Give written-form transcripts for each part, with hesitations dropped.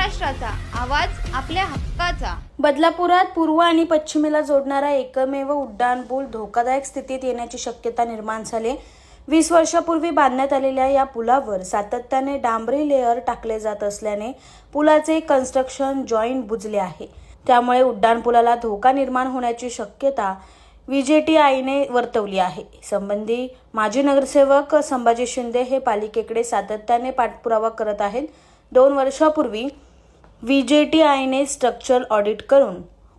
महाराष्ट्राचा आवाज आपल्या हक्काचा। बदलापुरात पूर्व आणि पश्चिमेला जोडणारा एकमेव उड्डाण पूल धोकादायक स्थितीत येण्याची शक्यता निर्माण झाली। 20 वर्षापूर्वी बांधण्यात आलेल्या या पुलावर सातत्याने डांबरी लेअर टाकले जात असल्याने पुलाचे कन्स्ट्रक्शन जॉईंट बुजले आहे। त्यामुळे उड्डाण पुलाला धोका निर्माण होण्याची शक्यता VJTIने वर्तवली आहे। संबंधी माजी नगरसेवक संभाजी शिंदे हे पालिकेकडे सातत्याने पाठपुरावा करत आहेत। 2 वर्षापूर्वी VJTIने स्ट्रक्चरल ऑडिट करून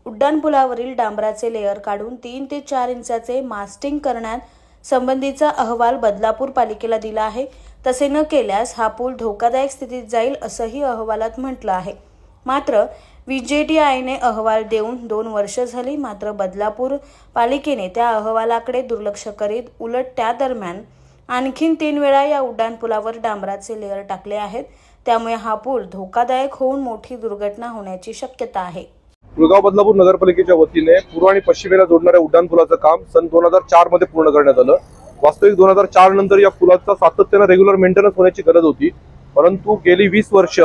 उड्डाणपुलावरील डांबराचे लेअर काढून 3 ते 4 इंचाचे मास्टिंग करण्यात संबंधीचा अहवाल बदलापूर पालिकेला दिला आहे। तसे न केल्यास हा पूल धोकादायक स्थितीत जाईल असंही अहवालात म्हटलं आहे। मात्र VJTIने अहवाल देऊन 2 वर्ष झाली, मात्र बदलापूर पालिकेने त्या अहवालाकडे दुर्लक्ष करीत उलट त्या दरम्यान आणखीन 3 वेळा या उड्डाणपुलावर डांबराचे लेअर टाकले आहेत। त्यामुळे हा पूल धोकादायक होऊन मोठी दुर्घटना होण्याची शक्यता आहे। कुळगाव बदलापूर नगरपालिकेच्या वतीने पूर्व आणि पश्चिमेला जोडणाऱ्या उड्डाणपुलाचं काम सन 2004 मध्ये पूर्ण करण्यात आलं। वास्तविक 2004 नंतर या पुलाचा सातत्याने रेग्युलर मेंटेनन्स होण्याची गरज होती, परंतु गेली 20 वर्ष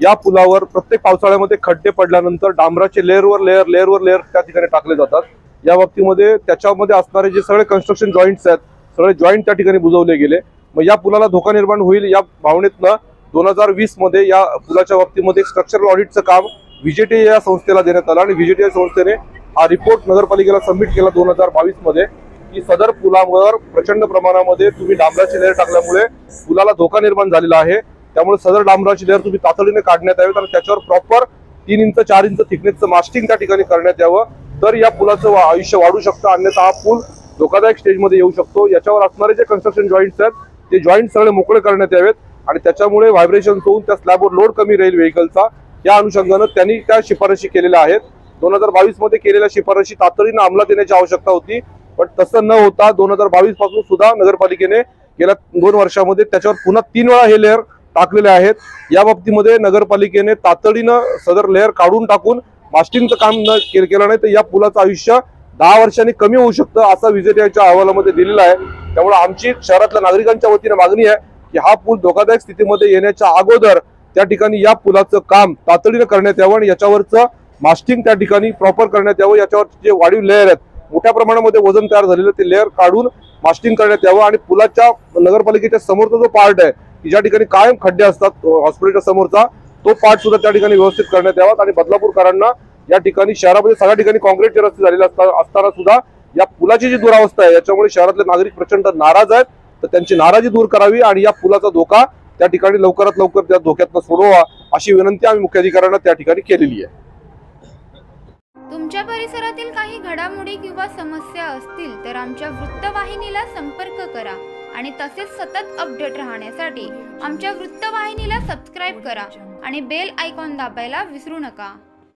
या पुलावर प्रत्येक पावसाळ्यामध्ये खड्डे पडल्यानंतर डांबराचे लेअरवर लेअर त्या ठिकाणी टाकले जातात। या बाबतीमध्ये त्याच्यामध्ये असणारे जे सगळे कन्स्ट्रक्शन जॉईंट्स आहेत, सगळे जॉईंट त्या ठिकाणी बुजवले गेले। मग या पुलाला धोका निर्माण होईल या भावनेतनं 2020 मध्ये या पुलाच्या बाबतीमध्ये स्ट्रक्चरल ऑडिटचं काम VJTI या संस्थेला देण्यात आलं आणि VJTI संस्थेने हा रिपोर्ट नगरपालिकेला सबमिट केला 2022 मध्ये की सदर पुलावर प्रचंड प्रमाणामध्ये तुम्ही डांबराची लेअर टाकल्यामुळे पुलाला धोका निर्माण झालेला आहे। त्यामुळे सदर डांबराची लेअर तुम्ही तातडीने काढण्यात यावी आणि त्याच्यावर प्रॉपर 3 इंच 4 इंच थिकनेसचं मास्टिंग त्या ठिकाणी करण्यात यावं, तर या पुलाचं आयुष्य वाढू शकतं, अन्यथा हा पूल धोकादायक स्टेजमध्ये येऊ शकतो। याच्यावर असणारे जे कन्स्ट्रक्शन जॉईंट्स आहेत ते जॉईंट सगळे मोकळे करण्यात यावेत आणि त्याच्यामुळे व्हायब्रेशन होऊन त्या स्लॅबवर लोड कमी राहील व्हेकलचा। या अनुषंगाने त्यांनी त्या शिफारशी केलेल्या आहेत। 2022 मध्ये केलेल्या शिफारशी तातडीने अंमलात येण्याची आवश्यकता होती, पण तसं न होता 2022 पासून सुद्धा नगरपालिकेने गेल्या 2 वर्षामध्ये त्याच्यावर पुन्हा 3 वेळा हे लेअर टाकलेले आहेत। या बाबतीमध्ये नगरपालिकेने तातडीनं सदर लेअर काढून टाकून मास्टिंगचं काम केलं नाही तर या पुलाचं आयुष्य 10 वर्षांनी कमी होऊ शकतं असं VJTIच्या अहवालामध्ये दिलेलं आहे। त्यामुळे आमची शहरातल्या नागरिकांच्या वतीने मागणी आहे की हा पूल धोकादायक स्थितीमध्ये येण्याच्या अगोदर त्या ठिकाणी या पुलाचं काम तातडीने करण्यात यावं आणि याच्यावरचं मास्टिंग त्या ठिकाणी प्रॉपर करण्यात यावं। याच्यावरचे जे वाढीव लेअर आहेत, मोठ्या प्रमाणामध्ये वजन तयार झालेलं ते लेअर काढून मास्टिंग करण्यात यावं आणि पुलाच्या नगरपालिकेच्या समोरचा जो पार्ट आहे की ज्या ठिकाणी कायम खड्डे असतात हॉस्पिटलच्या समोरचा, तो पार्ट सुद्धा त्या ठिकाणी व्यवस्थित करण्यात यावा। आणि बदलापूरकरांना या ठिकाणी शहरामध्ये सगळ्या ठिकाणी काँक्रीटचे रस्ते झालेले असताना सुद्धा या पुलाची जी दुरावस्था आहे याच्यामुळे शहरातले नागरिक प्रचंड नाराज आहेत, तर त्यांची नाराजी दूर करावी आणि या पुलाचा धोका त्या ठिकाणी लवकरात लवकर त्या धोक्यातून सोडवा अशी विनंती आम्ही मुख्याधिकाऱ्यांना त्या ठिकाणी केलेली आहे। तुमच्या परिसरातील काही घडामोडी किंवा समस्या असतील तर आमच्या वृत्तवाहिनीला संपर्क करा आणि तसेच सतत अपडेट राहण्यासाठी आमच्या वृत्तवाहिनीला सबस्क्राइब करा आणि बेल आयकॉन दाबायला विसरू नका।